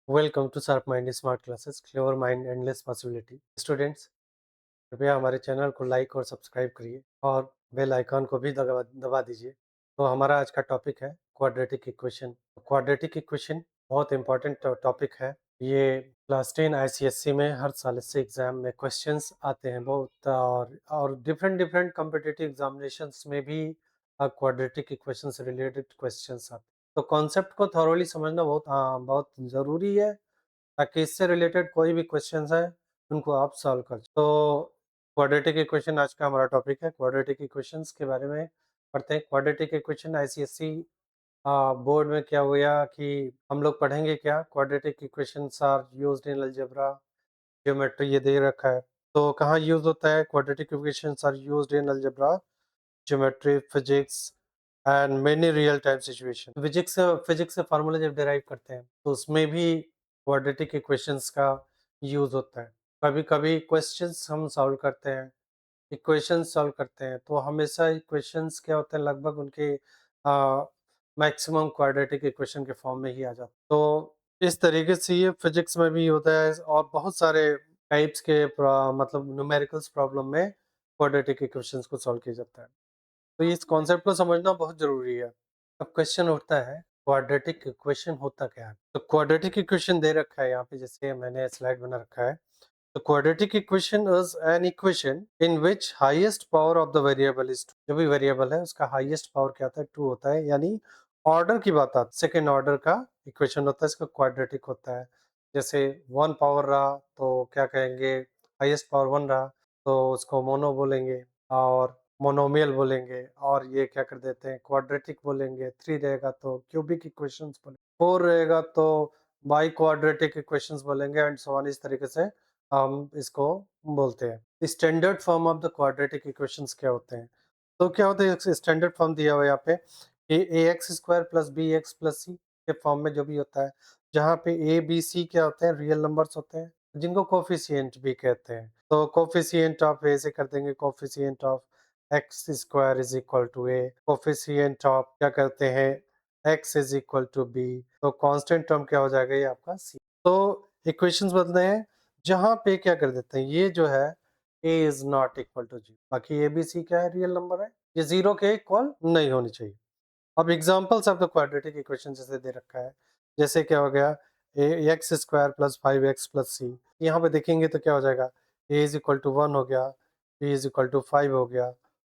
Welcome to sharp mind smart classes clever mind endless possibility. Students, कृपया हमारे channel को like और subscribe करिए और बेल आइकॉन को भी दबा दबा दीजिए। तो हमारा आज का टॉपिक है क्वाड्रेटिक इक्वेशन। क्वाड्रेटिक इक्वेशन बहुत इंपॉर्टेंट टॉपिक है। ये क्लास 10 आईसीएससी में हर साल इससे एग्जाम में क्वेश्चंस आते हैं बहुत, और डिफरेंट डिफरेंट कॉम्पिटिटिव एग्जामिनेशंस में भी क्वाड्रेटिक इक्वेशन से रिलेटेड क्वेश्चंस आते हैं। तो कॉन्सेप्ट को थॉरोली समझना बहुत ज़रूरी है, ताकि इससे रिलेटेड कोई भी क्वेश्चंस है उनको आप सॉल्व कर। तो क्वाड्रेटिक इक्वेशन आज का हमारा टॉपिक है। क्वाड्रेटिक इक्वेशंस के बारे में पढ़ते हैं। क्वाड्रेटिक इक्वेशन आईसीएससी बोर्ड में क्या हुआ कि हम लोग पढ़ेंगे क्या। Quadratic equations are used in algebra, geometry, ये दे रखा है। तो कहाँ यूज होता है? Quadratic equations are used in algebra, geometry, physics and many real time situation. Physics से फार्मूला जब डिराइव करते हैं तो उसमें भी क्वाड्रेटिक इक्वेशंस का यूज होता है। कभी कभी क्वेश्चंस हम सॉल्व करते हैं, इक्वेशंस सॉल्व करते हैं, तो हमेशा इक्वेशंस क्या होते हैं, लगभग उनके मैक्सिमम क्वाड्रेटिक इक्वेशन के फॉर्म में ही आ जाता है। तो इस तरीके से ये फिजिक्स में भी होता है और बहुत सारे टाइप्स के मतलब न्यूमेरिकल्स प्रॉब्लम में क्वाड्रेटिक इक्वेशंस को सॉल्व किया जाता है। तो इस कॉन्सेप्ट को समझना बहुत ज़रूरी है। अब क्वेश्चन उठता है, क्वाड्रेटिक इक्वेशन होता क्या है? तो क्वाड्रेटिक इक्वेशन दे रखा है यहाँ पे, जैसे मैंने स्लाइड बना रखा है। तो quadratic equation is an equation in which highest power of the variable is 2। जो भी वेरिएबल है उसका हाईएस्ट पावर क्या होता है? 2 होता है, यानी ऑर्डर की बात आती है, सेकेंड ऑर्डर का इक्वेशन होता है, इसका क्वाड्रेटिक होता है। जैसे 1 पावर रहा तो क्या कहेंगे, हाईएस्ट पावर 1 रहा तो उसको मोनो बोलेंगे, और मोनोमियल बोलेंगे, और ये क्या कर देते हैं, क्वाड्रेटिक बोलेंगे। 3 रहेगा तो क्यूबिक इक्वेशंस बोलेंगे, 4 रहेगा तो बाई क्वाड्रेटिक इक्वेशंस बोलेंगे, एंड सो ऑन। इस तरीके से हम इसको बोलते हैं। Standard form of the quadratic equations क्या होते हैं? तो क्या होता है, स्टैंडर्ड फॉर्म दिया हुआ है यहाँ पे कि a x square plus b x plus c के फॉर्म में जो भी होता है, जहाँ पे ए बी सी क्या होते हैं, रियल नंबर्स होते हैं, जिनको कोफिशिएंट भी कहते हैं। तो कोफिशिएंट ऑफ ए से कर देंगे coefficient of x square is equal to a, coefficient of क्या करते हैं, x is equal to b. तो कांस्टेंट टर्म क्या हो जाएगा, ये आपका सी। तो इक्वेशंस बदलते हैं, जहाँ पे क्या कर देते हैं, ये जो है a is not equal to 0, बाकी ए बी सी क्या है, रियल नंबर है, ये 0 के इक्वल नहीं होनी चाहिए। अब examples of the quadratic equation जैसे दे रखा है, जैसे क्या हो गया, x square plus 5x plus c. यहाँ पे देखेंगे तो क्या हो जाएगा, a इज इक्वल टू 1 हो गया, b इज इक्वल टू 5 हो गया,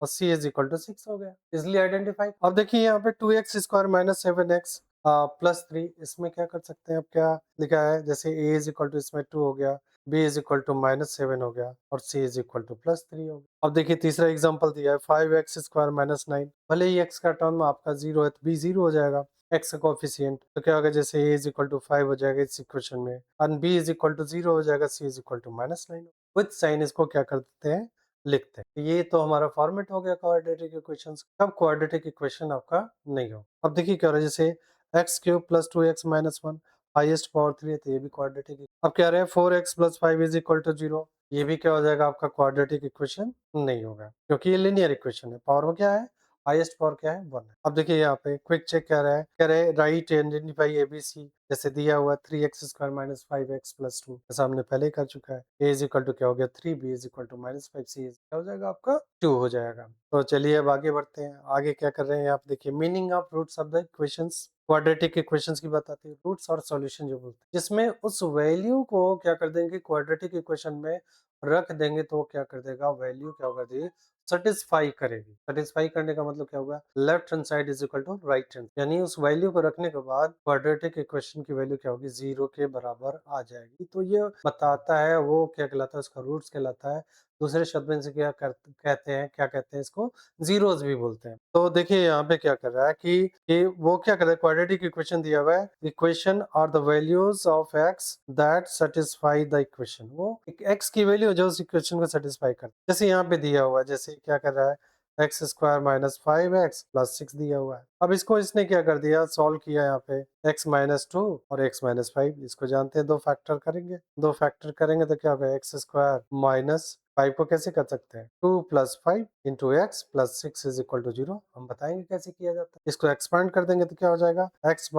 और c इज इक्वल टू 6 हो गया। Easily identify. अब देखिए यहाँ पे 2x square minus 7x plus 3, इसमें क्या कर सकते हैं, अब क्या लिखा है, जैसे a इज इक्वल टू इसमें 2 हो गया, b इज इक्वल टू -7 हो गया, और c इज इक्वल टू +3 हो गया। अब देखिए तीसरा एग्जांपल दिया है, 5x स्क्वायर माइनस 9। भले ही x का टर्म आपका 0 है तो b 0 हो जाएगा, x का कोफिशिएंट। तो क्या होगा, जैसे a इज इक्वल टू 5 हो जाएगा इस इक्वेशन में, और b इज इक्वल टू 0 हो जाएगा, c is equal to -9। With sign इसको क्या कर देते हैं, लिखते हैं। ये तो हमारा फॉर्मेट हो गया क्वाड्रेटिक इक्वेशंस। अब क्वाड्रेटिक इक्वेशन आपका नहीं हो। अब देखिए क्या हो रहा है, जैसे x cube plus 2x-1, highest power 3 है तो ये भी क्वाड्रेटिक है। अब कह रहे हैं 4x plus 5 is equal to 0, ये भी क्या हो जाएगा, आपका क्वाड्रेटिक इक्वेशन नहीं होगा, क्योंकि ये लिनियर इक्वेशन है। पावर में क्या है, हाईएस्ट पावर क्या है, 1 है। अब देखिए यहाँ पे क्विक चेक कह रहे हैं राइट आइडेंटिफाई एबीसी, जैसे दिया हुआ 3x square minus 5x plus 2, जैसा हमने पहले ही कर चुका है। a इज इक्वल टू क्या हो गया 3, b is equal to -5, c क्या हो जाएगा आपका 2 हो जाएगा। तो चलिए अब आगे बढ़ते हैं। आगे क्या कर रहे हैं आप देखिए, meaning of roots of the equations. Quadratic equations की बताते हैं, रूट्स और सॉल्यूशन जो बोलते हैं, जिसमें उस वैल्यू को क्या कर देंगे, क्वाड्रेटिक इक्वेशन में रख देंगे तो वो क्या कर देगा, वैल्यू क्या कर देगी, सेटिस्फाई करेगी। सेटिस्फाई करने का मतलब क्या होगा, left hand side is equal to right hand, यानी उस वैल्यू को रखने के बाद क्वाड्रेटिक इक्वेशन की वैल्यू क्या होगी, 0 के बराबर आ जाएगी। तो ये बताता है वो क्या कहलाता है, उसका रूट्स कहलाता है। दूसरे शब्द में से कहते हैं, क्या कहते हैं इसको, जीरोस भी बोलते हैं। तो देखिए यहाँ पे क्या कर रहा है कि वो क्या कर रहा है, क्वाड्रेटिक इक्वेशन दिया हुआ है, equation are the values of x that satisfy the equation. वो एक एक्स की वैल्यू जो उस इक्वेशन को सेटिस्फाई करती है। जैसे यहाँ पे दिया हुआ है, जैसे क्या कर रहा है, x square minus 5x plus 6 दिया हुआ है। अब इसको इसने क्या कर दिया, सॉल्व किया यहाँ पे, x माइनस 2 और x माइनस 5, इसको जानते हैं, दो फैक्टर करेंगे तो क्या होगा, एक्स स्क्वायर माइनस 5 को कैसे कर सकते हैं? 2 + 5 × x + 6 = 0। हम बताएंगे कैसे किया जाता है। इसको एक्सपांड कर देंगे तो क्या हो जाएगा? x -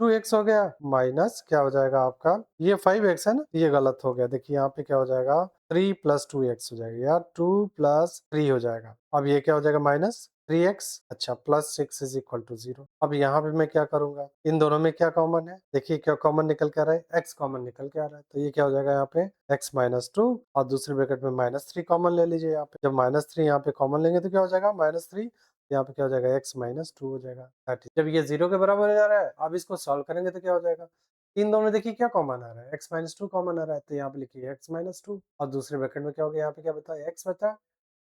2x हो गया, माइनस क्या हो जाएगा आपका, ये 5x है ना, ये गलत हो गया। देखिए यहाँ पे क्या हो जाएगा, 3 + 2x हो जाएगा, या 2 + 3 हो जाएगा। अब ये क्या हो जाएगा, -3x, अच्छा, +6 = 0। अब यहाँ पे मैं क्या करूंगा, इन दोनों में क्या कॉमन है, देखिए क्या कॉमन निकल के आ रहा है, x कॉमन निकल के आ रहा है, तो ये क्या हो जाएगा यहाँ पे x - 2 और दूसरे ब्रैकेट में -3 कॉमन ले लीजिए। यहाँ पे जब -3 यहाँ पे कॉमन लेंगे तो क्या हो जाएगा, -3, यहाँ पे क्या हो जाएगा, x - 2 हो जाएगा। जब ये 0 के बराबर हो जा रहा है, अब इसको सॉल्व करेंगे तो क्या हो जाएगा, इन दोनों में देखिए क्या कॉमन आ रहा है, x - 2 कॉमन आ रहा है, तो यहाँ पे लिखिए x - 2 और दूसरे ब्रैकेट में क्या हो गया, यहाँ पे क्या बता, x बचा,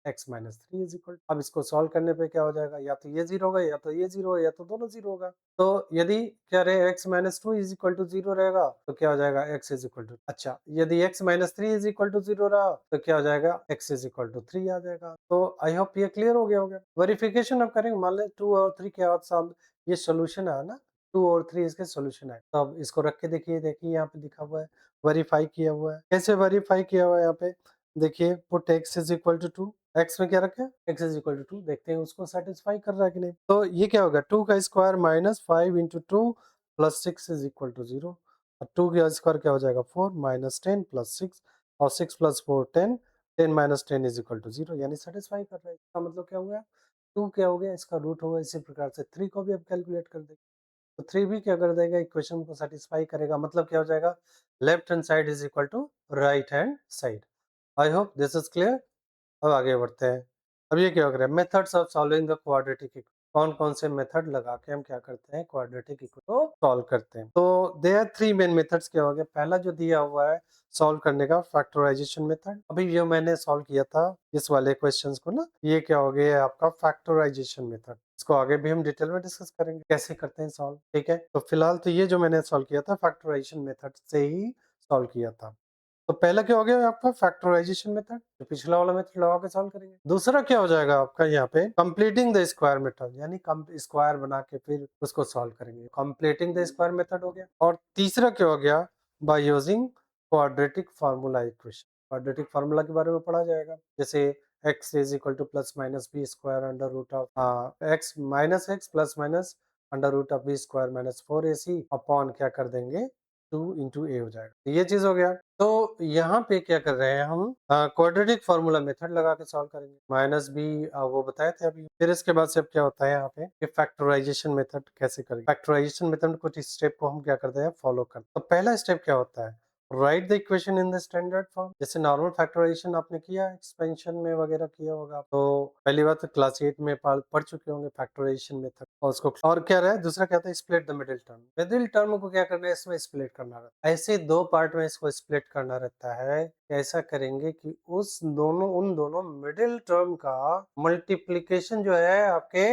x - 3 इज इक्वल, अब इसको सॉल्व करने पे क्या हो जाएगा, या तो ये 0 होगा, या तो ये 0 होगा, या तो दोनों 0 होगा। तो यदि क्या रहे x - 2 इज इक्वल टू 0 रहेगा तो क्या हो जाएगा, x इज इक्वल टू, अच्छा, यदि x - 3 इज इक्वल टू 0 रहा तो क्या हो जाएगा, x इज इक्वल टू 3 आ जाएगा। तो आई होप ये क्लियर हो गया होगा। वेरिफिकेशन अब करेंगे, मान लें 2 और 3 के बाद ये सोल्यूशन है ना, 2 और 3 इसके सोल्यूशन है। तो अब इसको रख के देखिए, देखिए यहाँ पे लिखा हुआ है, वेरीफाई किया हुआ है। कैसे वेरीफाई किया हुआ है, यहाँ पे देखिए, put x is equal to 2, x में क्या रखे, x इज इक्वल टू 2, देखते हैं उसको सेटिस्फाई कर रहा है कि नहीं। तो ये क्या होगा, 2 का स्क्वायर -5 × 2 + 6 इज इक्वल टू 0, और 2 का स्क्वायर क्या हो जाएगा, 4 -10 + 6 और 6 + 4 10, 10 - 10 इज इक्वल टू 0, यानी सेटिस्फाई कर रहा है। इसका मतलब क्या हो गया, 2 क्या हो गया, इसका रूट होगा। इसी प्रकार से 3 को भी अब कैलकुलेट कर देंगे, तो 3 भी क्या कर देगा, इक्वेशन को सेटिस्फाई करेगा। मतलब क्या हो जाएगा, left hand side is equal to right hand side. I hope this is clear. अब आगे बढ़ते हैं। अब ये क्या हो रहा है, methods of solving the quadratic equation, कौन कौन से मेथड लगा के हम क्या करते हैं, क्वाड्रेटिक इक्वेशन को सॉल्व करते हैं। तो देयर आर 3 मेन मेथड्स। क्या हो गया, पहला जो दिया हुआ है सॉल्व करने का, फैक्टराइजेशन मेथड। अभी जो मैंने सॉल्व किया था इस वाले क्वेश्चंस को ना, ये क्या हो गया आपका फैक्टराइजेशन मेथड। इसको आगे भी हम डिटेल में डिस्कस करेंगे कैसे करते हैं सॉल्व, ठीक है। तो फिलहाल तो ये जो मैंने सॉल्व किया था फैक्टराइजेशन मेथड से ही सॉल्व किया था। तो पहला क्या हो गया आपका फैक्टराइजेशन मेथड, जो पिछला वाला मेथड लगा के सॉल्व करेंगे। दूसरा क्या हो जाएगा आपका यहाँ पे कंप्लीटिंग द स्क्वायर मेथड, यानी स्क्वायर बना के फिर उसको सॉल्व करेंगे, कंप्लीटिंग द स्क्वायर मेथड हो गया। और तीसरा क्या हो गया, by using quadratic formula equation. Quadratic formula के बारे में पढ़ा जाएगा, जैसे x is equal to plus minus b square under root of x minus x plus minus under root of b square minus 4ac upon क्या कर देंगे 2 × a हो जाएगा। ये चीज हो गया। तो यहाँ पे क्या कर रहे हैं हम, क्वाड्रेटिक फार्मूला मेथड लगा के सॉल्व करेंगे, माइनस बी वो बताए थे अभी। फिर इसके बाद से अब क्या होता है यहाँ पे कि फैक्टराइजेशन मेथड कैसे करेंगे। फैक्टराइजेशन मेथड कुछ स्टेप को हम क्या करते हैं, फॉलो करते हैं। तो पहला स्टेप क्या होता है, right the equation in the standard form. जैसे नॉर्मल फैक्टराइजेशन आपने किया, एक्सपेंशन में वगैरह किया होगा, तो पहली बात तो क्लास 8 में पढ़ चुके होंगे फैक्टराइजेशन मेथड। और उसको और क्या रहा है, दूसरा क्या होता है, split the middle term. Middle term को क्या करना है, इसमें स्प्लिट करना रहता है। ऐसे 2 पार्ट में इसको स्प्लिट करना रहता है। ऐसा करेंगे कि उन दोनों मिडिल टर्म का मल्टीप्लीकेशन जो है आपके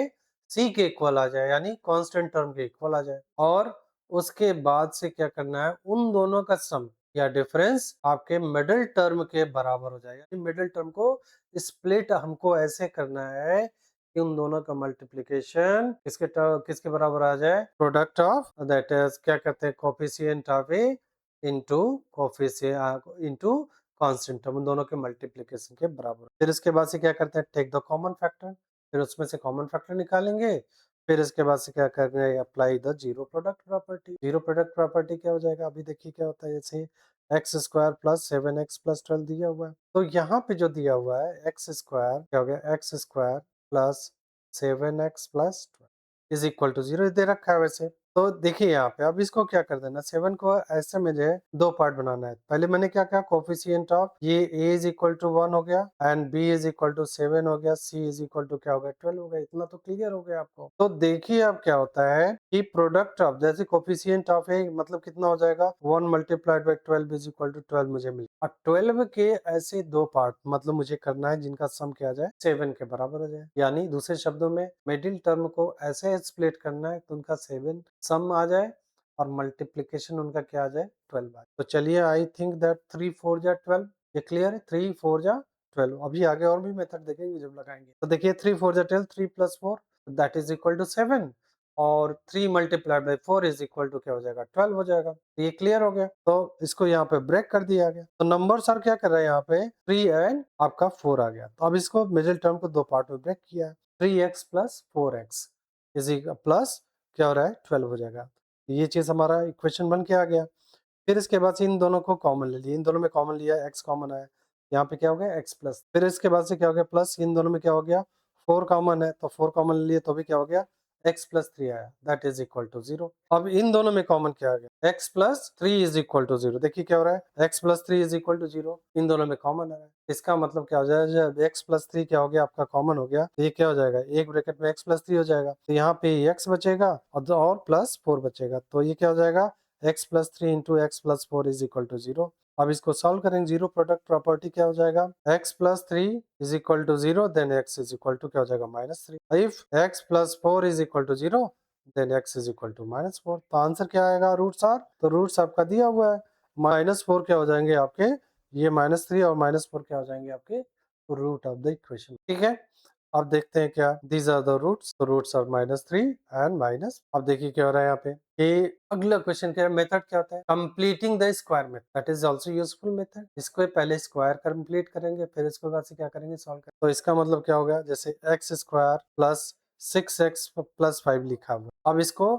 सी के इक्वल आ जाए, यानी कांस्टेंट टर्म के इक्वल आ जाए। और उसके बाद से क्या करना है, उन दोनों का सम या डिफरेंस आपके मिडिल टर्म के बराबर हो जाएगा। मिडिल टर्म को स्प्लिट हमको ऐसे करना है कि उन दोनों का मल्टीप्लिकेशन किसके बराबर आ जाए, प्रोडक्ट ऑफ दैट इज क्या कहते हैं, coefficient of A into coefficient into constant term, उन दोनों के मल्टीप्लिकेशन के बराबर। फिर इसके बाद से क्या करते हैं, टेक द कॉमन फैक्टर, फिर उसमें से कॉमन फैक्टर निकालेंगे। फिर इसके बाद से क्या करेंगे, apply the zero product property. Zero product property क्या हो जाएगा, अभी देखिए क्या होता है, जैसे x square plus 7x plus 12 दिया हुआ है। तो यहाँ पे जो दिया हुआ है एक्स स्क्वायर क्या हो गया, x square plus 7x plus 12 is equal to 0 दे रखा है वैसे। तो देखिए यहाँ पे अब इसको क्या कर देना, 7 को ऐसे में जो है 2 पार्ट बनाना है। पहले मैंने क्या कहा, कोफिशिएंट ऑफ ये a इज इक्वल टू 1 हो गया and b is equal to 7 हो गया, c इज इक्वल टू क्या हो गया 12 हो गया। इतना तो क्लियर हो गया आपको। तो देखिए अब क्या होता है कि प्रोडक्ट ऑफ, जैसे कोफिशिएंट ऑफ a मतलब कितना हो जाएगा, 1 multiplied by 12 is equal to 12 मुझे मिल, और 12 के ऐसे 2 पार्ट मतलब मुझे करना है जिनका सम क्या आ जाए 7 के बराबर हो जाए। यानी दूसरे शब्दों में मिडिल टर्म को ऐसे स्प्लिट करना है तो उनका 7 सम आ जाए और मल्टीप्लिकेशन उनका क्या आ जाए 12 आ जाए। तो चलिए, आई थिंक दैट 3 4 जा 12, ये क्लियर है, 3 4 जा 12। अभी आगे और भी मेथड देखेंगे जब लगाएंगे। तो देखिए 3 4 जा 12, 3 + 4 दैट इज इक्वल टू 7 और 3 multiplied by 4 is equal to क्या हो जाएगा 12 हो जाएगा। तो ये क्लियर हो गया, तो इसको यहाँ पे ब्रेक कर दिया गया। तो नंबर सर क्या कर रहे हैं यहाँ पे 3 एंड आपका 4 आ गया। तो अब इसको मिडिल टर्म को दो पार्ट में ब्रेक किया है। 3x plus 4x is plus क्या हो रहा है 12 हो जाएगा। ये चीज हमारा इक्वेशन बन के आ गया। फिर इसके बाद से इन दोनों को कॉमन ले लिया, इन दोनों में कॉमन लिया, x कॉमन आया, यहाँ पे क्या हो गया x प्लस। फिर इसके बाद से क्या हो गया प्लस, इन दोनों में क्या हो गया 4 कॉमन है, तो 4 कॉमन ले लिए तो भी क्या हो गया x प्लस 3 आया, दैट इज इक्वल टू 0। अब इन दोनों में कॉमन क्या आ गया x plus 3 is equal to 0। देखिए क्या हो रहा है x plus 3 is equal to 0, इन दोनों में कॉमन आ रहा है। इसका मतलब क्या हो जाएगा, जब x प्लस 3 क्या हो गया आपका कॉमन हो गया, तो ये क्या हो जाएगा एक ब्रैकेट में x प्लस 3 हो जाएगा, तो यहाँ पे x बचेगा और प्लस 4 बचेगा, तो ये क्या हो जाएगा x plus 3 into x plus 4 is equal to 0। अब इसको सॉल्व करेंगे, जीरो प्रोडक्ट प्रॉपर्टी क्या हो जाएगा x plus 3 is equal to 0 then x is equal to क्या हो जाएगा -3। If x plus 4 is equal to 0 then x is equal to -4। तो आंसर क्या आएगा रूट्स आर, तो रूट्स आपका दिया हुआ है -4 क्या हो जाएंगे आपके ये -3 और -4 क्या हो जाएंगे आपके रूट ऑफ द इक्वेशन। ठीक है, अब देखते हैं क्या दीज आर द रूट्स, तो रूट्स आर -3 एंड माइनस। अब देखिए क्या हो रहा है यहाँ पे कि अगला क्वेश्चन क्या मेथड क्या होता है completing the square method, that is also useful method. इसको पहले स्क्वायर कंप्लीट करेंगे फिर इसके बाद से क्या करेंगे सॉल्व करेंगे। तो इसका मतलब क्या होगा जैसे x square plus 6x plus 5 लिखा हुआ, अब इसको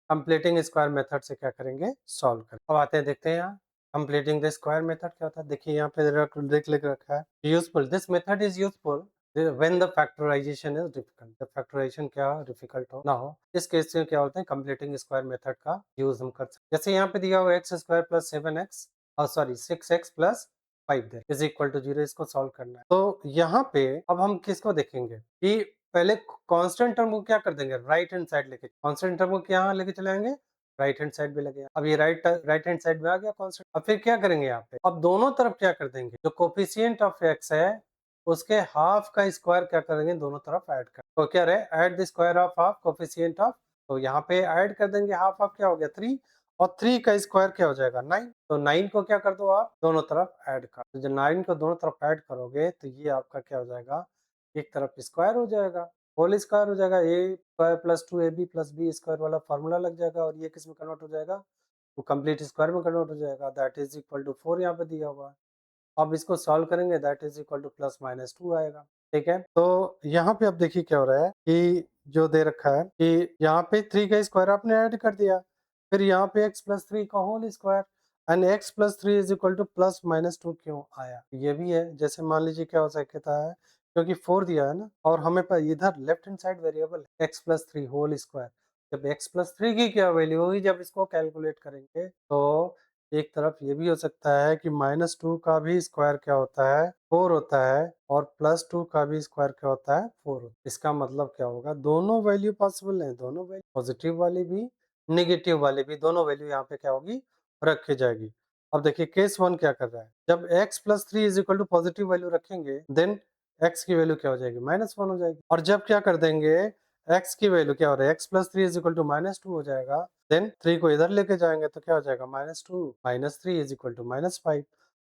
कंप्लीटिंग स्क्वायर मेथड से क्या करेंगे सॉल्व करेंगे। अब आते हैं देखते हैं यहाँ कंप्लीटिंग द स्क्वायर मेथड क्या होता है। देखिए यहाँ पे लिख रखा है useful, this method is useful when the factorization is difficult, जब factorization क्या difficult हो ना हो, इस केस में क्या होता है कंप्लीटिंग स्क्वायर मेथड का यूज हम कर सकते हैं। जैसे यहाँ पे दिया हुआ एक्स स्क्वायर प्लस 7x और सॉरी 6x प्लस 5 दे इज इक्वल टू 0, इसको सॉल्व करना है। तो यहाँ पे अब हम किसको देखेंगे कि पहले कांस्टेंट टर्म को क्या कर देंगे राइट हैंड साइड लेके, कांस्टेंट टर्म को क्या लेके चले आएंगे राइट हैंड साइड में लगे। अब ये राइट हैंड साइड में आ गया कांस्टेंट। अब फिर क्या करेंगे यहाँ पे अब दोनों तरफ क्या कर देंगे जो कोफिशिएंट ऑफ एक्स है उसके हाफ का स्क्वायर क्या करेंगे दोनों तरफ ऐड कर, तो क्या रहे add the square of half coefficient of, तो यहाँ पे ऐड कर देंगे हाफ ऑफ क्या हो गया 3 और 3 का स्क्वायर क्या हो जाएगा 9, तो 9 को क्या कर दो आप दोनों तरफ ऐड कर, तो जब 9 को दोनों तरफ ऐड करोगे तो ये आपका क्या हो जाएगा एक तरफ स्क्वायर हो जाएगा होल स्क्वायर हो जाएगा, a square plus 2ab plus b square वाला फॉर्मूला लग जाएगा और ये किस में कन्वर्ट हो जाएगा वो कंप्लीट स्क्वायर में कन्वर्ट हो जाएगा, दैट इज इक्वल टू 4 यहाँ पे दिया हुआ है। अब इसको सॉल्व करेंगे that is equal to plus minus 2 आएगा। ठीक है, तो यहाँ पे अब देखिए क्या हो रहा है कि जो दे रखा है कि यहाँ पे 3 का स्क्वायर आपने ऐड कर दिया, फिर यहाँ पे x प्लस 3 का whole square and x plus 3 is equal to plus minus 2 क्यों आया, ये भी है। जैसे मान लीजिए क्या हो सकता है क्योंकि 4 दिया है ना और हमें पर इधर left hand side variable x plus 3 whole square, जब x प्लस 3 की क्या वैल्यू होगी जब इसको कैलकुलेट करेंगे तो एक तरफ ये भी हो सकता है कि -2 का भी स्क्वायर क्या होता है 4 होता है और +2 का भी स्क्वायर क्या होता है 4 होता है। इसका मतलब क्या होगा दोनों वैल्यू पॉसिबल है, दोनों वैल्यू पॉजिटिव वाली भी नेगेटिव वाली भी दोनों वैल्यू यहाँ पे क्या होगी रखी जाएगी। अब देखिए केस 1 क्या कर रहा है जब x plus 3 is equal to positive value रखेंगे देन x की वैल्यू क्या हो जाएगी -1 हो जाएगी, और जब क्या कर देंगे x की वैल्यू क्या हो रहा है x plus 3 is equal to -2 हो जाएगा, देन 3 को इधर लेके जाएंगे तो क्या हो जाएगा -2 -3 इज इक्वल टू -5,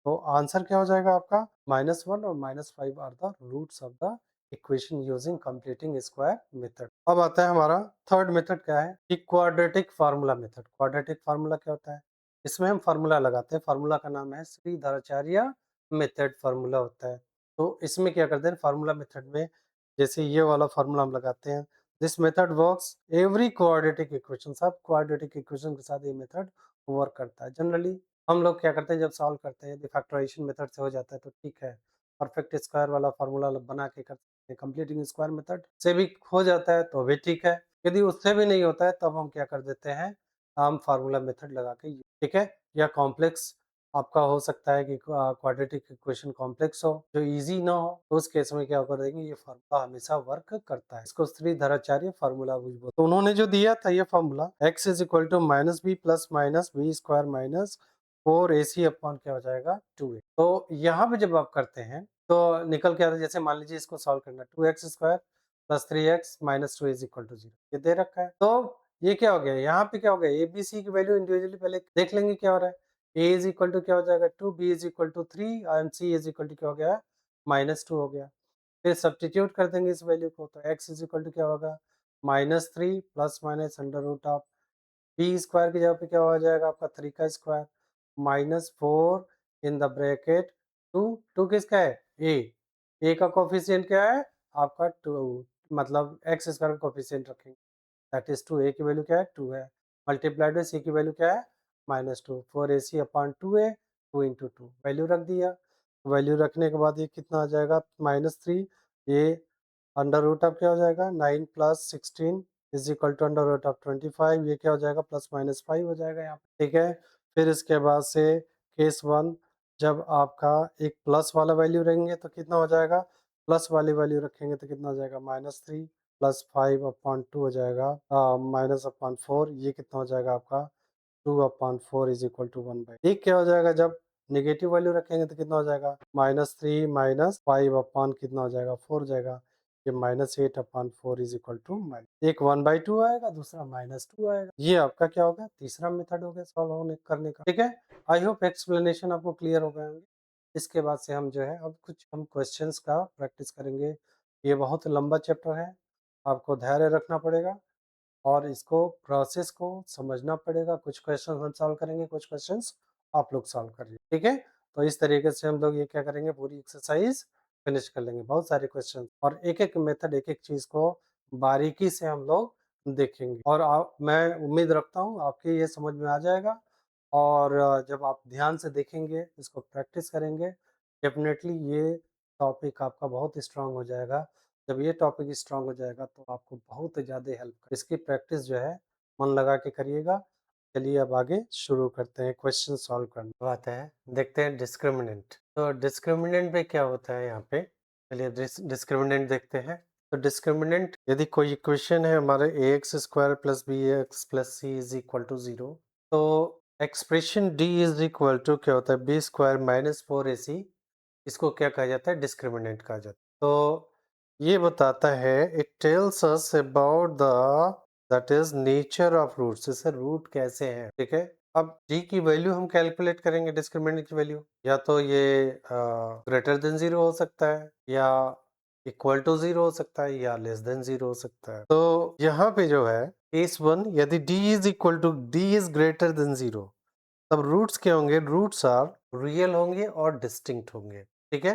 तो आंसर क्या हो जाएगा आपका -1 और -5 are the roots of the equation using completing square method. अब आता है हमारा थर्ड मेथड क्या है कि quadratic formula method. Quadratic formula क्या होता है इसमें हम फार्मूला लगाते हैं, फार्मूला का नाम है श्रीधराचार्य मेथड फार्मूला होता है। तो इसमें क्या करते हैं फार्मूला मेथड में जैसे ये वाला फार्मूला हम लगाते हैं, this method works every quadratic equation, सब क्वाड्रेटिक इक्वेशन के साथ ये मेथड वर्क करता है। जनरली हम लोग क्या करते हैं जब सॉल्व करते हैं यदि फैक्टराइजेशन मेथड से हो जाता है तो ठीक है, परफेक्ट स्क्वायर वाला फार्मूला बना के करते हैं, कंप्लीटिंग स्क्वायर मेथड से भी हो जाता है तो भी ठीक है, यदि उससे भी नहीं होता है तब हम क्या कर देते हैं हम फार्मूला मेथड लगा के, ठीक है। या कॉम्प्लेक्स आपका हो सकता है कि क्वाड्रेटिक इक्वेशन कॉम्प्लेक्स हो जो इजी ना हो तो उस केस में क्या कर देंगे ये फार्मूला हमेशा वर्क करता है, इसको श्रीधराचार्य फार्मूला बोलते। तो उन्होंने जो दिया था ये formula x is equal to minus b plus minus b square minus 4ac upon क्या हो जाएगा 2a। तो यहाँ पे जब आप करते हैं तो निकल के आता है, जैसे मान लीजिए इसको सॉल्व करना 2x square plus 3x minus 2 is equal to 0 ये दे रखा है। तो ये क्या हो गया यहाँ पे क्या हो गया ए बी सी की वैल्यू इंडिविजुअली पहले देख लेंगे क्या हो रहा है। a इज इक्वल टू क्या हो जाएगा 2, b is equal to 3 and c is equal to क्या हो गया -2 हो गया। फिर सब्स्टिट्यूट कर देंगे इस वैल्यू को तो x इज इक्वल टू क्या होगा -3 plus minus under root of b square की जगह पे क्या हो जाएगा आपका 3 का स्क्वायर -4 इन द ब्रैकेट 2 2 किसका है ए का कोफिशिएंट क्या है आपका 2 मतलब एक्स स्क्वायर का कोफिशिएंट रखेंगे दैट इज 2 ए की वैल्यू क्या है 2 है मल्टीप्लाइड बाय सी की वैल्यू क्या है -2 4ac upon 2a 2 into 2 value रख दिया वैल्यू रखने के बाद ये कितना आ जाएगा -3 ये अंडर रूट ऑफ क्या हो जाएगा 9 plus 16 is equal to under root of 25 ये क्या हो जाएगा प्लस माइनस 5 हो जाएगा यहाँ पे ठीक है फिर इसके बाद से केस 1 जब आपका एक प्लस वाला वैल्यू रहेंगे तो कितना हो जाएगा प्लस वाली वैल्यू रखेंगे तो कितना हो जाएगा -3 प्लस 5 अपॉन 2 हो जाएगा माइनस अपॉन 4 ये कितना हो जाएगा आपका 2/4 इज इक्वल टू 1/। एक क्या हो जाएगा जब नेगेटिव वैल्यू रखेंगे तो कितना हो जाएगा -3 माइनस 5 अपॉन कितना हो जाएगा 4 हो जाएगा ये -8/4 इज इक्वल टू माइनस एक 1/2 आएगा दूसरा -2 आएगा ये आपका क्या होगा तीसरा मेथड हो गया सॉल्व होने करने का ठीक है आई होप एक्सप्लेनेशन आपको क्लियर हो गए होंगे इसके बाद से हम जो है अब कुछ हम क्वेश्चंस का प्रैक्टिस करेंगे ये बहुत लंबा चैप्टर है आपको धैर्य रखना पड़ेगा और इसको प्रोसेस को समझना पड़ेगा कुछ क्वेश्चन हम सॉल्व करेंगे कुछ क्वेश्चंस आप लोग सॉल्व करिए ठीक है तो इस तरीके से हम लोग ये क्या करेंगे पूरी एक्सरसाइज फिनिश कर लेंगे बहुत सारे क्वेश्चन और एक एक मेथड एक एक चीज को बारीकी से हम लोग देखेंगे और मैं उम्मीद रखता हूँ आपके ये समझ में आ जाएगा और जब आप ध्यान से देखेंगे इसको प्रैक्टिस करेंगे डेफिनेटली ये टॉपिक आपका बहुत स्ट्रांग हो जाएगा जब ये टॉपिक स्ट्रांग हो जाएगा तो आपको बहुत ज़्यादा हेल्प कर इसकी प्रैक्टिस जो है मन लगा के करिएगा चलिए अब आगे शुरू करते हैं क्वेश्चन सॉल्व करना अब आता है देखते हैं डिस्क्रिमिनेंट तो डिस्क्रिमिनेंट में क्या होता है यहाँ पे चलिए डिस्क्रिमिनेंट देखते हैं तो डिस्क्रिमिनेंट यदि कोई इक्वेशन है हमारे a x square plus b x plus c is equal to 0 तो expression d is equal to क्या होता है बी स्क्वायर -4ac इसको क्या कहा जाता है डिस्क्रिमिनेंट कहा जाता है तो ये बताता है it tells us about the that is nature of roots जैसे रूट कैसे हैं ठीक है अब d की वैल्यू हम कैलकुलेट करेंगे डिस्क्रिमिनेंट की वैल्यू या तो ये ग्रेटर देन 0 हो सकता है या इक्वल टू 0 हो सकता है या लेस देन 0 हो सकता है तो यहाँ पे जो है केस 1 यदि d is equal to d is greater than 0 तब रूट्स क्या होंगे रूट्स आर रियल होंगे और डिस्टिंक्ट होंगे ठीक है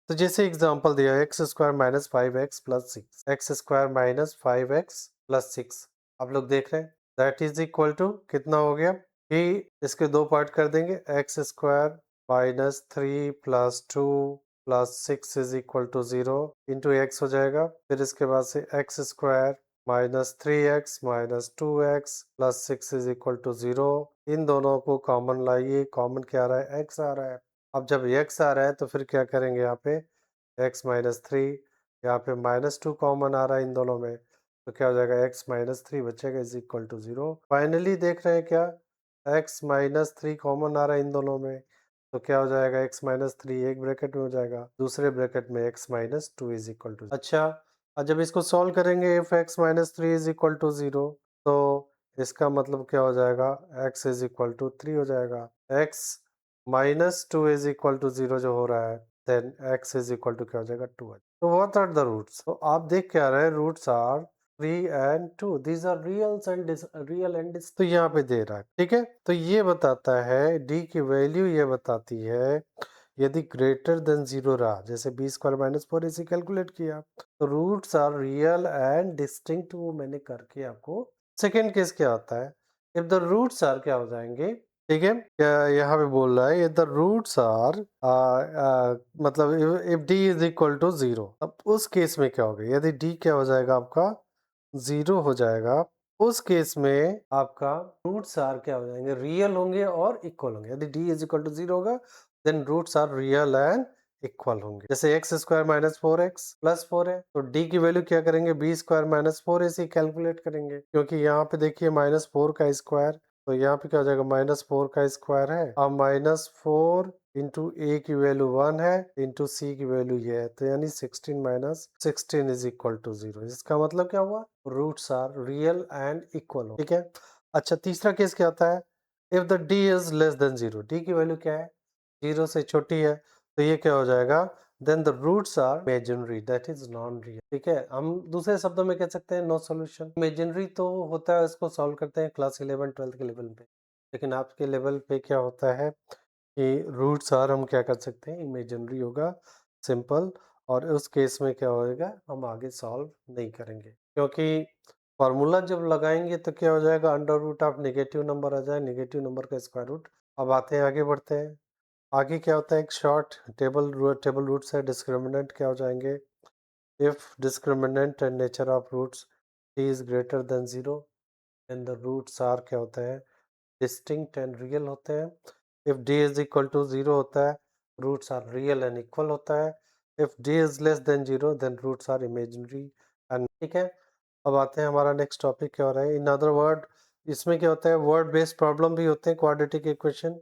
तो जैसे एग्जांपल दिया x square minus 5x plus 6 x square minus 5x plus 6 आप लोग देख रहे हैं दैट इज इक्वल टू कितना हो गया कि इसके दो पार्ट कर देंगे x square -3 plus 2 plus 6 is equal to 0 into x हो जाएगा फिर इसके बाद से x square -3x -2x plus 6 is equal to 0 इन दोनों को कॉमन लाइए कॉमन क्या आ रहा है x आ रहा है अब जब x आ रहा है तो फिर क्या करेंगे यहाँ पे x -3 यहाँ पे -2 कॉमन आ रहा है इन दोनों में तो क्या हो जाएगा x -3 बचेगा इज इक्वल टू 0 फाइनली देख रहे हैं क्या x -3 कॉमन आ रहा है इन दोनों में तो क्या हो जाएगा x -3 एक ब्रैकेट में हो जाएगा दूसरे ब्रैकेट में x -2 इज इक्वल टू अच्छा और जब इसको सॉल्व करेंगे if x -3 is equal to 0 तो इसका मतलब क्या हो जाएगा x इज इक्वल टू 3 हो जाएगा x -2 इज इक्वल टू 0 जो हो रहा है then x is equal to क्या हो जाएगा 2 तो व्हाट आर द रूट्स तो आप देख क्या रहे हैं roots are 3 and 2 these are real and तो यहाँ पे दे रहा है ठीक है तो ये बताता है d की वैल्यू ये बताती है यदि ग्रेटर देन 0 रहा जैसे बी स्क्वायर -4 इसे कैलकुलेट किया तो roots are real and distinct वो मैंने करके आपको सेकेंड केस क्या होता है इफ द रूट्स आर क्या हो जाएंगे ठीक है क्या यहाँ पे बोल रहा है द रूट्स आर मतलब if D is equal to 0 अब उस केस में क्या होगा यदि डी क्या हो जाएगा आपका 0 हो जाएगा उस केस में आपका रूट्स आर क्या हो जाएंगे रियल होंगे और इक्वल होंगे यदि डी इज इक्वल टू 0 होगा then roots are real and equal होंगे जैसे एक्स स्क्वायर -4x प्लस 4 है तो डी की वैल्यू क्या करेंगे बी स्क्वायर -4 ऐसे कैलकुलेट करेंगे क्योंकि यहाँ पे देखिए -4 का स्क्वायर तो यहाँ पे क्या हो जाएगा -4 का स्क्वायर है अब -4 इंटू ए की वैल्यू 1 है इंटू सी की वैल्यू ये है तो यानी 16 -16 इज इक्वल टू 0 इसका मतलब क्या हुआ roots are real and equal ठीक है अच्छा तीसरा केस क्या होता है if the D is less than 0 D की वैल्यू क्या है 0 से छोटी है तो ये क्या हो जाएगा then the roots are imaginary, that is non real. ठीक है, हम दूसरे शब्दों में कह सकते हैं नो सॉल्यूशन। इमेजिनरी तो होता है, इसको सॉल्व करते हैं क्लास 11 12 के लेवल पे, लेकिन आपके लेवल पे क्या होता है कि रूट्स आर हम क्या कर सकते हैं, इमेजिनरी होगा, सिंपल। और उस केस में क्या होएगा, हम आगे सॉल्व नहीं करेंगे, क्योंकि फार्मूला जब लगाएंगे तो क्या हो जाएगा, under root of negative number आ जाए, नेगेटिव नंबर का स्क्वायर रूट। अब आते हैं, आगे बढ़ते हैं। आगे क्या होता है, एक शॉर्ट टेबल रूट्स है, डिस्क्रिमिनेंट क्या हो जाएंगे, if discriminant and nature of roots D is greater than 0 and the roots are क्या होता है, डिस्टिंक्ट एंड रियल होते हैं। If D is equal to 0 होता है, roots are real and equal होता है। If D is less than 0 then roots are imaginary and. ठीक है, अब आते हैं, हमारा नेक्स्ट टॉपिक क्या हो रहा है, इन अदर वर्ड। इसमें क्या होता है, वर्ड बेस्ड प्रॉब्लम भी होते हैं, क्वाड्रेटिक इक्वेशन।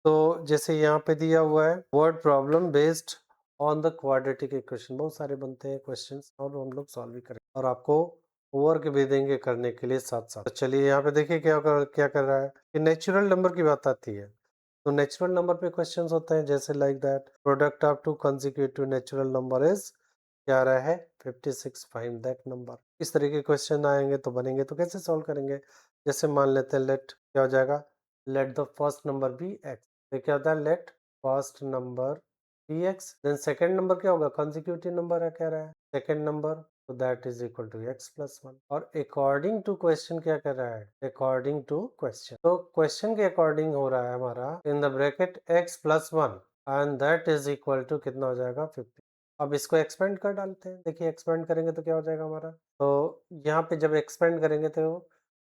तो जैसे यहाँ पे दिया हुआ है, word problem based on the quadratic equation, बहुत सारे बनते हैं क्वेश्चंस और हम लोग सॉल्व भी करेंगे और आपको वर्क भी देंगे करने के लिए साथ साथ। तो चलिए यहाँ पे देखिए क्या कर रहा है कि नेचुरल नंबर की बात आती है। तो नेचुरल नंबर पे क्वेश्चंस होते हैं, जैसे like that product of to consecutive natural number is, क्या आ रहा है, 56, फाइंड दैट नंबर। इस तरह के क्वेश्चन आएंगे तो बनेंगे, तो कैसे सॉल्व करेंगे, जैसे मान लेते हैं, लेट क्या हो जाएगा, let the first number be x. तो क्या होता है, let first number be x, then second number क्या होगा, कंसेक्यूटिव नंबर है, कह रहा है सेकेंड नंबर, तो that is equal to x plus 1। और अकॉर्डिंग टू क्वेश्चन क्या कर रहा है, अकॉर्डिंग टू क्वेश्चन, तो क्वेश्चन के अकॉर्डिंग हो रहा है हमारा, in the bracket x plus 1 and that is equal to कितना हो जाएगा, 50। अब इसको एक्सपेंड कर डालते हैं, देखिए एक्सपेंड करेंगे तो क्या हो जाएगा हमारा, तो यहाँ पे जब एक्सपेंड करेंगे तो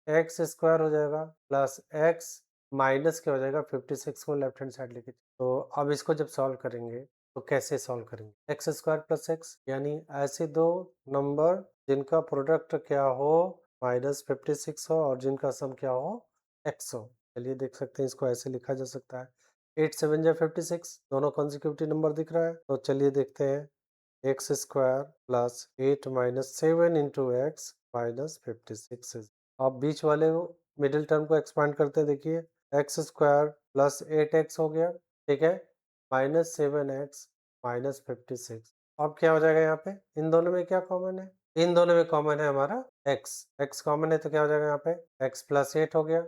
एक्स स्क्वायर हो जाएगा प्लस एक्स माइनस क्या हो जाएगा, 56 को लेफ्ट हैंड साइड लेके। तो अब इसको जब सॉल्व करेंगे तो कैसे सॉल्व करेंगे, एक्स स्क्वायर प्लस एक्स, यानी ऐसे दो नंबर जिनका प्रोडक्ट क्या हो -56 हो और जिनका सम क्या हो एक्स हो। चलिए देख सकते हैं, इसको ऐसे लिखा जा सकता है, 8 7 जा 56, दोनों कॉन्जिक्यूटिव नंबर दिख रहा है। तो चलिए देखते हैं, x square plus 8 minus 7 into x minus 56। आप बीच वाले मिडिल टर्म को एक्सपांड करते हैं, देखिए एक्स स्क्वायर प्लस 8x हो गया, ठीक है, माइनस 7x माइनस 56। अब क्या हो जाएगा, यहाँ पे इन दोनों में क्या कॉमन है, इन दोनों में कॉमन है हमारा x कॉमन है, तो क्या हो जाएगा यहाँ पे x प्लस 8 हो गया।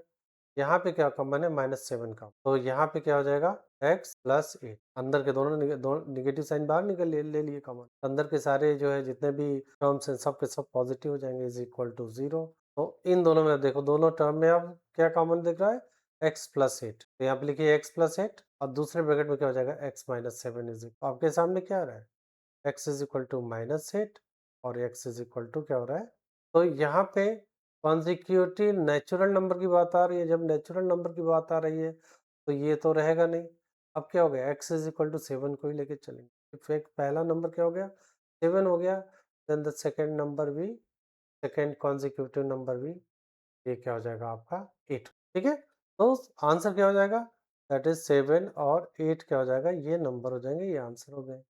यहाँ पे क्या कॉमन है, -7 का, तो यहाँ पे क्या हो जाएगा x प्लस 8। अंदर के दोनों निगेटिव साइन बाहर ले लिए कॉमन, अंदर के सारे जो है जितने भी टर्म्स हैं सब के सब पॉजिटिव हो जाएंगे, इज इक्वल टू 0। तो इन दोनों में देखो, दोनों टर्म में अब क्या कॉमन दिख रहा है, x प्लस 8, तो यहाँ पे लिखिए x प्लस 8 और दूसरे ब्रैकेट में क्या हो जाएगा, x माइनस 7 इज इक्वल, आपके सामने क्या आ रहा है, x इज इक्वल टू -8 और x इज इक्वल टू क्या हो रहा है। तो यहाँ पे कॉन्जिक्यूटिव नेचुरल नंबर की बात आ रही है, जब नेचुरल नंबर की बात आ रही है तो ये तो रहेगा नहीं। अब क्या हो गया, x इज इक्वल टू 7 को ही लेके चलेंगे, फिर पहला नंबर क्या हो गया, 7 हो गया, देन द सेकेंड नंबर भी, सेकेंड कॉन्जिक्यूटिव नंबर भी, ये क्या हो जाएगा आपका 8। ठीक है, तो आंसर क्या हो जाएगा, दैट इज 7 और 8 क्या हो जाएगा, ये नंबर हो जाएंगे, ये आंसर हो गए।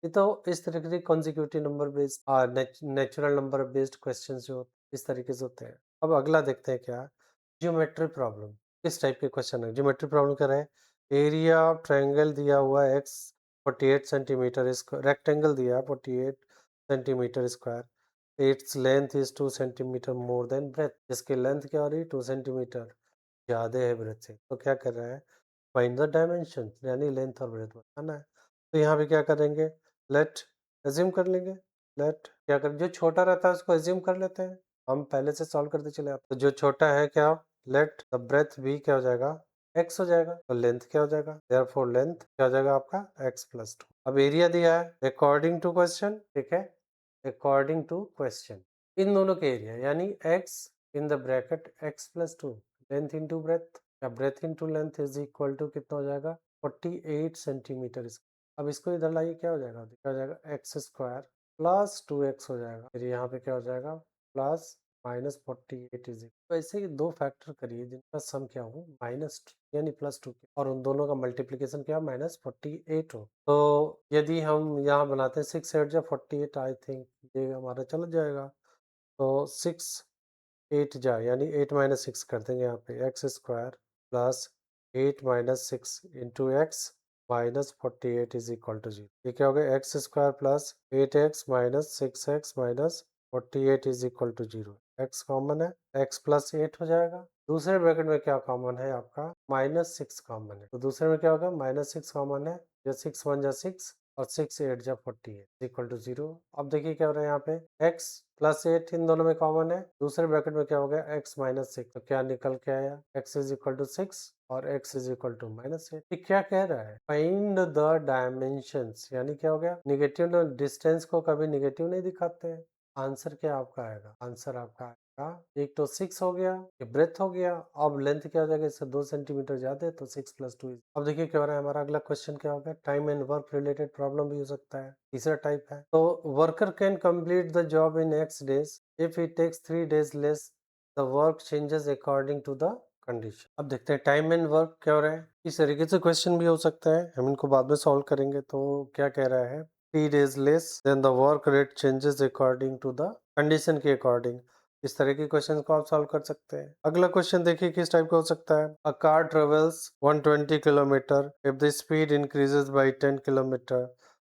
ये तो इस तरीके से consecutive number based natural number based question जो इस तरीके से होते हैं। अब अगला देखते हैं, क्या ज्योमेट्री प्रॉब्लम, किस टाइप के क्वेश्चन है। ज्योमेट्री प्रॉब्लम क्या है, एरिया ऑफ ट्रायंगल दिया हुआ है x 48 सेंटीमीटर स्क्वायर, रेक्टेंगल दिया है 48 centimetre square, it's length is 2 centimetre more than breadth, इसकी लेंथ क्या हो रही है 2 सेंटीमीटर ज़्यादा है ब्रेथ से। तो क्या कर रहा है, फाइंड द डायमेंशन, यानी लेंथ और ब्रेथ बताना है। तो यहाँ पे क्या करेंगे, लेट एज्यूम कर लेंगे, लेट क्या कर, जो छोटा रहता है उसको एज्यूम कर लेते हैं, हम पहले से सॉल्व करते चले आते। तो जो छोटा है क्या, लेट द ब्रेथ भी क्या हो जाएगा, x हो जाएगा, तो लेंथ क्या हो जाएगा, देयरफॉर लेंथ क्या हो जाएगा आपका x प्लस 2। अब एरिया दिया है अकॉर्डिंग टू क्वेश्चन, ठीक है, अकॉर्डिंग टू क्वेश्चन इन दोनों के एरिया, यानी x in the bracket x plus 2, length into breadth, या breadth into length is equal to कितना हो जाएगा 48 सेंटीमीटर। अब इसको इधर लाइए, क्या हो जाएगा, क्या हो जाएगा, एक्स स्क्वायर प्लस 2x हो जाएगा, फिर यहाँ पे क्या हो जाएगा प्लस -48 इज। तो ऐसे ही दो फैक्टर करिए जिनका सम क्या हो -2 यानी +2 के, और उन दोनों का मल्टीप्लीकेशन क्या -48 हो। तो यदि हम यहाँ बनाते हैं 6 8 जा 48, आई थिंक ये हमारा चल जाएगा। तो 6 8 जा यानी 8 माइनस 6 कर देंगे यहाँ पे, x square plus 8 minus 6 into x minus 48 is equal to 0। ये क्या हो गया, x square plus 8x minus 6x minus 48 is equal to 0। X common है, एक्स प्लस 8 हो जाएगा। दूसरे ब्रैकेट में क्या कॉमन है आपका, -6 कॉमन है, तो दूसरे में क्या होगा, -6 कॉमन है, या 6 1 जा 6 और 6 8 जा 48 इक्वल टू 0। अब देखिए क्या हो रहा है यहाँ पे, x प्लस 8 इन दोनों में कॉमन है, दूसरे ब्रैकेट में क्या हो गया, x माइनस 6, तो क्या निकल के आया, x इज इक्वल टू 6 और x इज इक्वल टू -8। ये क्या कह रहा है, फाइंड द डायमेंशंस, यानी क्या हो गया, निगेटिव डिस्टेंस को कभी निगेटिव नहीं दिखाते हैं। आंसर क्या आपका आएगा, आंसर आपका आएगा, एक तो 6 हो गया, ये ब्रेथ हो गया, अब लेंथ क्या हो जाएगा, इससे 2 सेंटीमीटर ज्यादा है, तो 6 + 2। अब देखिए क्या हो रहा है, हमारा अगला क्वेश्चन क्या होगा, time and work related problem भी हो सकता है, तीसरा टाइप है। तो worker can complete the job in x days if it takes 3 days less, the work changes according to the condition. अब देखते हैं टाइम एंड वर्क क्या हो रहा है, इस तरीके से क्वेश्चन भी हो सकता है, हम इनको बाद में सॉल्व करेंगे। तो क्या कह रहा है, 3 days less, then the work rate changes according to the condition के अकॉर्डिंग। इस तरह के क्वेश्चन को आप सॉल्व कर सकते हैं। अगला क्वेश्चन देखिए किस टाइप का हो सकता है, a car travels 120 kilometre, if the speed increases by 10 kilometre,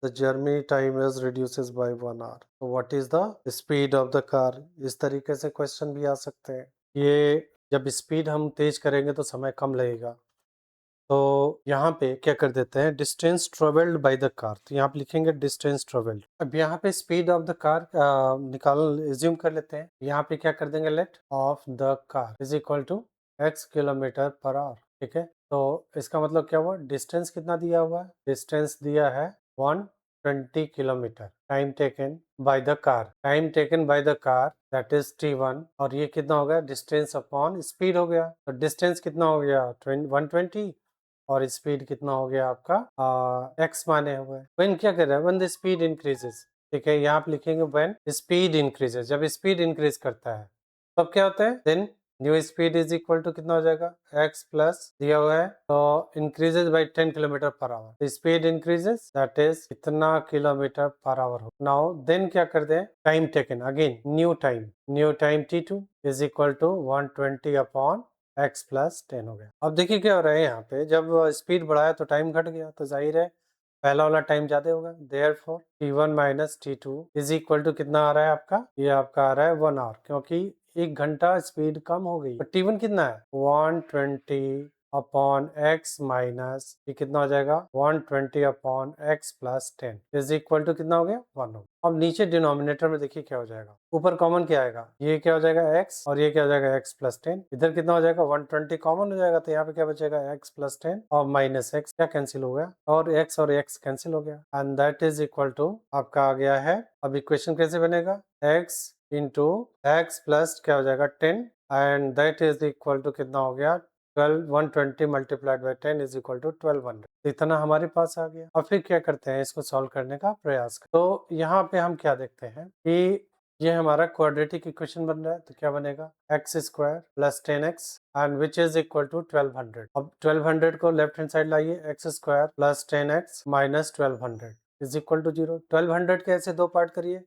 the journey time is reduces by 1 hour, तो what is the speed of the car. इस तरीके से क्वेश्चन भी आ सकते हैं। ये जब स्पीड हम तेज करेंगे तो समय कम लगेगा, तो यहाँ पे क्या कर देते हैं, distance travelled by the car, तो यहाँ पे लिखेंगे डिस्टेंस ट्रेवल्ड। अब यहाँ पे स्पीड ऑफ द कार निकाल एज्यूम कर लेते हैं, यहाँ पे क्या कर देंगे, let of the car is equal to x kilometre per hour. ठीक है, तो इसका मतलब क्या हुआ, डिस्टेंस कितना दिया हुआ है, डिस्टेंस दिया है 120 kilometre, time taken by the car, time taken by the car that is t1, और ये कितना हो गया, डिस्टेंस अपॉन स्पीड हो गया, तो डिस्टेंस कितना हो गया 120 और स्पीड कितना हो गया आपका x माने हुए। व्हेन क्या कर रहा है, व्हेन द स्पीड इंक्रीजेस, ठीक है, यहाँ पे लिखेंगे व्हेन स्पीड इंक्रीजेस, जब स्पीड इंक्रीज करता है तब क्या होता है, then new speed is equal to कितना हो जाएगा, x प्लस दिया हुआ है, तो increases by 10 kilometre per hour, speed increases that is कितना किलोमीटर पर आवर हो। नाउ देन क्या कर दे, time taken again new time t2 is equal to 120 upon x plus 10 हो गया। अब देखिए क्या हो रहा है, यहाँ पे जब स्पीड बढ़ाया तो टाइम घट गया, तो जाहिर है पहला वाला टाइम ज्यादा होगा, therefore t1 minus t2 is equal to कितना आ रहा है आपका, ये आपका आ रहा है 1 आवर, क्योंकि 1 घंटा स्पीड कम हो गई। t1 कितना है 120 अपॉन x माइनस, ये कितना हो जाएगा 120 upon x plus 10 is equal to कितना हो गया 1 हो। अब नीचे डिनोमिनेटर में देखिए क्या हो जाएगा, ऊपर कॉमन क्या आएगा, ये क्या हो जाएगा x और ये क्या हो जाएगा x प्लस 10, इधर कितना हो जाएगा 120 कॉमन हो जाएगा, तो यहाँ पे क्या बचेगा x प्लस 10 और माइनस x, क्या कैंसिल हो गया, और x कैंसिल हो गया, and that is equal to आपका आ गया है। अब इक्वेशन कैसे बनेगा, x इंटू एक्स प्लस क्या हो जाएगा 10 and that is equal to कितना हो गया 120 multiplied by 10 is equal to 1200, इतना हमारे पास आ गया। अब फिर क्या करते हैं, इसको सॉल्व करने का प्रयास तो यहाँ पे हम क्या देखते हैं कि ये हमारा क्वाड्रेटिक इक्वेशन बन रहा है, तो क्या बनेगा x square plus 10x and which is equal to 1200। अब 1200 को लेफ्ट हैंड साइड लाइए, x square plus 10x minus 1200 is equal to 0। 1200 के ऐसे दो पार्ट करिए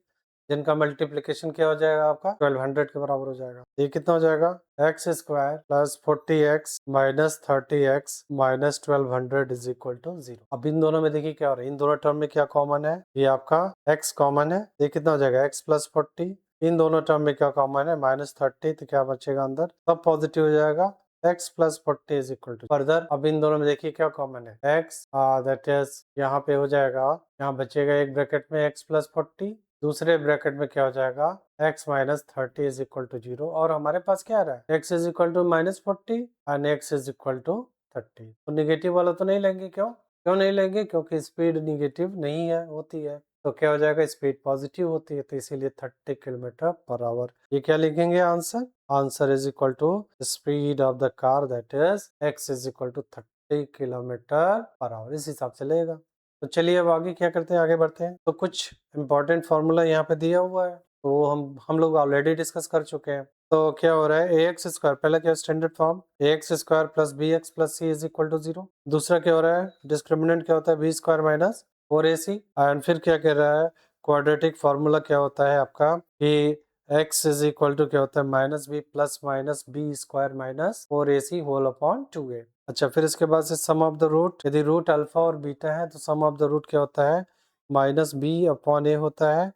जिनका मल्टीप्लीकेशन क्या हो जाएगा आपका 1200 के बराबर हो जाएगा। ये कितना हो जाएगा x square plus 40x minus 30x minus 1200 is equal to 0। अब इन दोनों में देखिए क्या हो रहा है, इन दोनों टर्म में क्या कॉमन है, ये आपका x कॉमन है, ये कितना हो जाएगा x प्लस 40, इन दोनों टर्म में क्या कॉमन है माइनस 30, तो क्या बचेगा अंदर, सब पॉजिटिव हो जाएगा, x plus 40 is equal to further. अब इन दोनों में देखिए क्या कॉमन है x, दैट इज यहाँ पे हो जाएगा, यहाँ बचेगा एक ब्रैकेट में x प्लस 40, दूसरे ब्रैकेट में क्या हो जाएगा x minus 30 is equal to 0, और हमारे पास क्या आ रहा है x is equal to minus 40 and x is equal to 30। तो निगेटिव वाला तो नहीं लेंगे, क्यों नहीं लेंगे, क्योंकि स्पीड निगेटिव नहीं है होती है, तो क्या हो जाएगा स्पीड पॉजिटिव होती है, तो इसीलिए 30 किलोमीटर पर आवर। ये क्या लिखेंगे answer, answer is equal to speed of the car that is x is equal to 30 kilometre per hour, इस हिसाब से लेगा। तो चलिए अब आगे क्या करते हैं, आगे बढ़ते हैं। तो कुछ इंपॉर्टेंट फार्मूला यहाँ पे दिया हुआ है, तो वो हम लोग ऑलरेडी डिस्कस कर चुके हैं। तो क्या हो रहा है ए एक्स स्क्वायर, पहला क्या standard form a x square plus b x plus c is equal to 0। दूसरा क्या हो रहा है डिस्क्रिमिनेंट क्या होता है B square minus 4ac, and फिर क्या कह रहा है क्वाड्रेटिक फार्मूला क्या होता है आपका कि x इज इक्वल टू क्या होता है minus b plus minus b square minus 4ac whole upon 2a, अच्छा, फिर इसके बाद से सम ऑफ द रूट, यदि रूट अल्फा और बीटा है तो सम ऑफ द रूट क्या होता है, माइनस बी अपॉन ए होता है,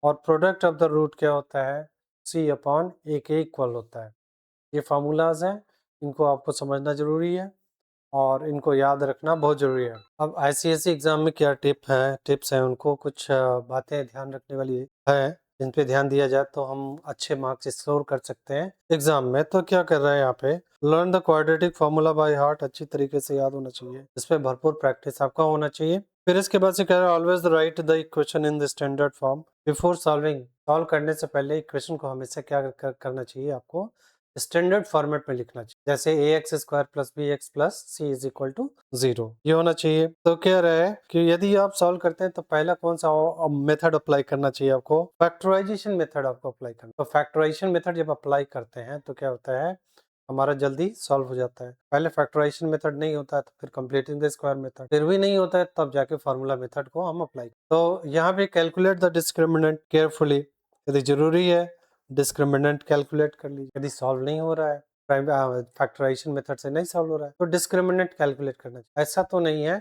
और प्रोडक्ट ऑफ द रूट क्या होता है, सी अपॉन ए के इक्वल होता है। ये फार्मूलाज हैं, इनको आपको समझना जरूरी है और इनको याद रखना बहुत ज़रूरी है। अब आईसीएसई एग्ज़ाम में क्या टिप्स हैं, उनको कुछ बातें ध्यान रखने वाली है, जिन पे ध्यान दिया जाए तो हम अच्छे मार्क्स स्कोर कर सकते हैं एग्जाम में। तो क्या कर रहे हैं यहाँ पे, learn the quadratic formula by heart, अच्छी तरीके से याद होना चाहिए, इस पे भरपूर प्रैक्टिस आपका होना चाहिए। फिर इसके बाद से कह रहा है always right the equation in the standard form before solving, solve करने से पहले इक्वेशन को हमेशा क्या करना चाहिए, आपको स्टैंडर्ड फॉर्मेट में लिखना चाहिए, जैसे a x square plus b x plus c is equal to 0, ये होना चाहिए। तो कह रहे हैं कि यदि आप सॉल्व करते हैं तो पहला कौन सा मेथड अप्लाई करना चाहिए, आपको फैक्टराइजेशन मेथड आपको अप्लाई करना। तो फैक्टराइजेशन मेथड जब अप्लाई करते हैं तो क्या होता है, हमारा जल्दी सॉल्व हो जाता है। पहले फैक्टराइजेशन मेथड नहीं होता है तो फिर कंप्लीटिंग द स्क्वायर मेथड, फिर भी नहीं होता है तब जाके फार्मूला मेथड को हम अप्लाई। तो यहाँ पे कैलकुलेट द डिस्क्रिमिनेंट केयरफुली, यदि जरूरी है डिस्क्रिमिनेंट कैलकुलेट कर लीजिए। यदि सॉल्व नहीं हो रहा है, फैक्टराइजेशन मेथड से नहीं सॉल्व हो रहा है, तो डिस्क्रिमिनेंट कैलकुलेट करना चाहिए। ऐसा तो नहीं है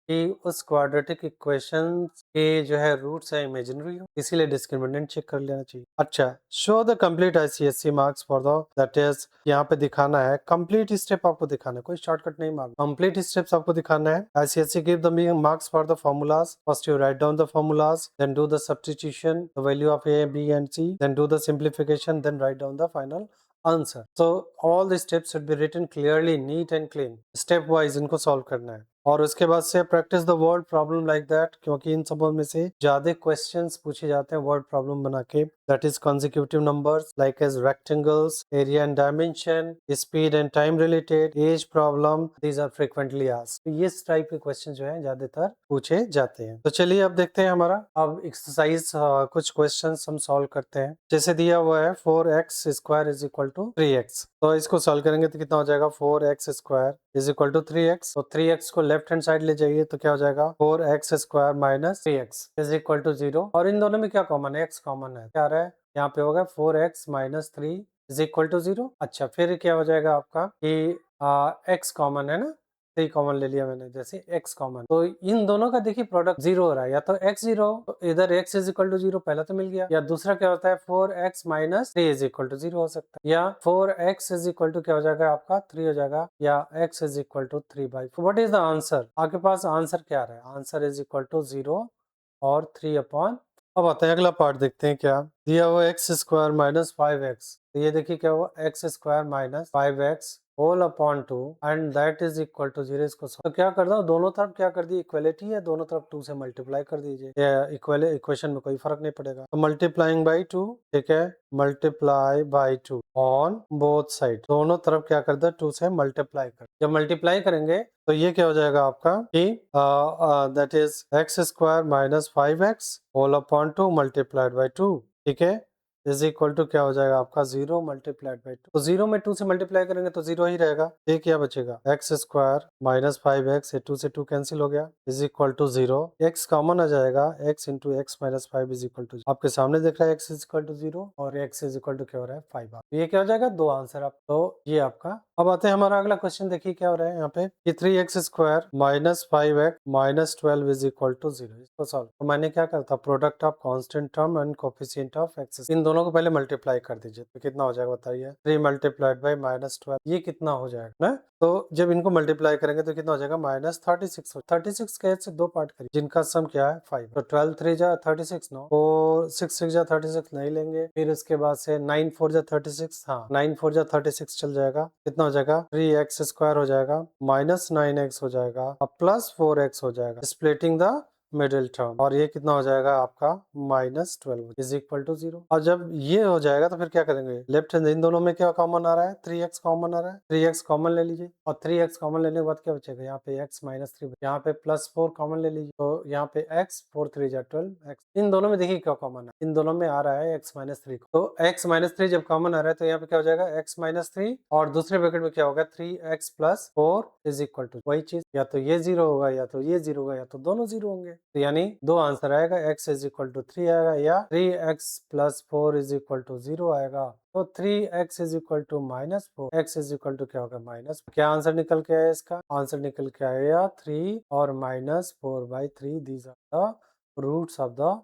कि उस क्वाड्रेटिक इक्वेशन के जो है रूट्स है इमेजिनरी हो, इसीलिए डिस्क्रिमिनेंट चेक कर लेना चाहिए। अच्छा, show the complete ICSC marks for the that is, यहाँ पे दिखाना है कंप्लीट स्टेप, आपको दिखाना है, कोई शॉर्टकट नहीं मांग, कंप्लीट स्टेप्स आपको दिखाना है। ICSC give the marks for the formulas, first you write down the formulas, then do the substitution the value of a b and c, then do the simplification, then write down the final answer. So all the steps should be written clearly, neat and clean, step wise इनको solve करना है। और उसके बाद से practice the word problem like that, क्योंकि इन सबों में से ज्यादा क्वेश्चंस पूछे जाते हैं वर्ड प्रॉब्लम बना के, that is consecutive numbers like as rectangles, area and dimension, speed and time related, age problem, these are frequently asked। तो ये टाइप के क्वेश्चन जो है ज्यादातर पूछे जाते हैं। तो चलिए अब देखते हैं हमारा अब एक्सरसाइज कुछ क्वेश्चन हम सॉल्व करते हैं। जैसे दिया हुआ है 4x square is equal to 3x, तो इसको सॉल्व करेंगे तो कितना हो जाएगा, 4x square is equal to 3x, तो 3x को लेफ्ट हैंड साइड ले जाइए तो क्या हो जाएगा, 4x square minus 3x is equal to 0। और इन दोनों में क्या कॉमन है, x कॉमन है, क्या आ रहा है यहाँ पे होगा 4x minus 3 is equal to 0। अच्छा, फिर क्या हो जाएगा आपका कि x कॉमन है ना, 3 कॉमन ले लिया मैंने, जैसे x कॉमन, तो इन दोनों का देखिए प्रोडक्ट 0 हो रहा है, या तो x 0 तो इधर x इज इक्वल टू 0 पहला तो मिल गया, या दूसरा क्या होता है 4x minus 3 is equal to 0 हो सकता है, या 4x इज इक्वल टू क्या हो जाएगा आपका 3 हो जाएगा, या x is equal to 3/4। What is the answer, आपके पास आंसर क्या आ रहा है, आंसर इज इक्वल टू 0 और 3 अपॉन। अब आते हैं अगला पार्ट, देखते हैं क्या दिया हुआ, एक्स स्क्वायर माइनस 5x, तो ये देखिए क्या हुआ, x square minus 5x whole upon 2 and that is equal to 0। इसको तो क्या कर दो, दोनों तरफ क्या कर दी, इक्वलिटी है, दोनों तरफ 2 से मल्टीप्लाई कर दीजिए, इक्वेशन में कोई फर्क नहीं पड़ेगा। तो मल्टीप्लाइंग बाई 2, ठीक है, multiply by 2 on both side, दोनों तरफ क्या कर दो 2 से मल्टीप्लाई कर। जब मल्टीप्लाई करेंगे तो ये क्या हो जाएगा आपका कि that is x square minus 5x whole upon 2 multiplied by 2, ठीक है, इज इक्वल टू क्या हो जाएगा आपका 0 मल्टीप्लाइड बाई 2। तो 0 में 2 से मल्टीप्लाई करेंगे तो 0 ही रहेगा, ये क्या बचेगा, एक्स स्क्वायर माइनस 5x, 2 से 2 कैंसिल हो गया, is equal to 0, x common आ जाएगा, x into x minus 5 is equal to, आपके सामने देख रहा है x इज इक्वल टू 0 और x इज इक्वल टू क्या हो रहा है 5। ये क्या हो जाएगा, दो आंसर आप, तो ये आपका। अब आते हैं हमारा अगला क्वेश्चन, देखिए क्या हो रहा है यहाँ पे कि 3x square minus 5x minus 12 is equal to 0, इसको सॉल्व। तो मैंने क्या करता, product of constant term and coefficient of x, इन दोनों को पहले मल्टीप्लाई कर दीजिए, तो कितना हो जाएगा बताइए, 3 मल्टीप्लाइड बाई माइनस 12, ये कितना हो जाएगा ना, तो जब इनको मल्टीप्लाई करेंगे तो कितना हो जाएगा माइनस 36। 36 के से दो पार्ट करिए जिनका सम क्या है 5, तो 12 3 जा 36, नो 4 6 6 जा 36 नहीं लेंगे, फिर उसके बाद से 9 4 जा 36, हाँ 9 4 जा 36 चल जाएगा, कितना हो जाएगा 3x स्क्वायर हो जाएगा माइनस 9x हो जाएगा अब प्लस 4x हो जाएगा, स्प्लिटिंग द मिडिल टर्म, और ये कितना हो जाएगा आपका माइनस 12 इज इक्वल टू 0। और जब ये हो जाएगा तो फिर क्या करेंगे, लेफ्ट हैंड इन दोनों में क्या कॉमन आ रहा है, 3x कॉमन आ रहा है, 3x कॉमन ले लीजिए, और 3x कॉमन लेने के बाद क्या बचेगा, यहाँ पे x माइनस 3, यहाँ पे प्लस 4 कॉमन ले लीजिए, तो यहाँ पे x 4 3 जा 12, x इन दोनों में देखिए क्या कॉमन है, इन दोनों में आ रहा है x माइनस 3, तो x माइनस 3 जब कॉमन आ रहा है तो यहाँ पे क्या हो जाएगा x माइनस 3, और दूसरे ब्रैकेट में क्या होगा 3x plus 4 is equal to, वही चीज, या तो ये 0 होगा या तो ये 0 होगा या तो दोनों 0 होंगे, तो यानी दो आंसर आएगा, x इज इक्वल टू 3 आएगा या 3x plus 4 is equal to 0 आएगा। तो 3x is equal to -4, x is equal to क्या होगा माइनस। क्या आंसर निकल के आया इसका? आंसर निकल के आया 3 और -4/3, these are the roots of the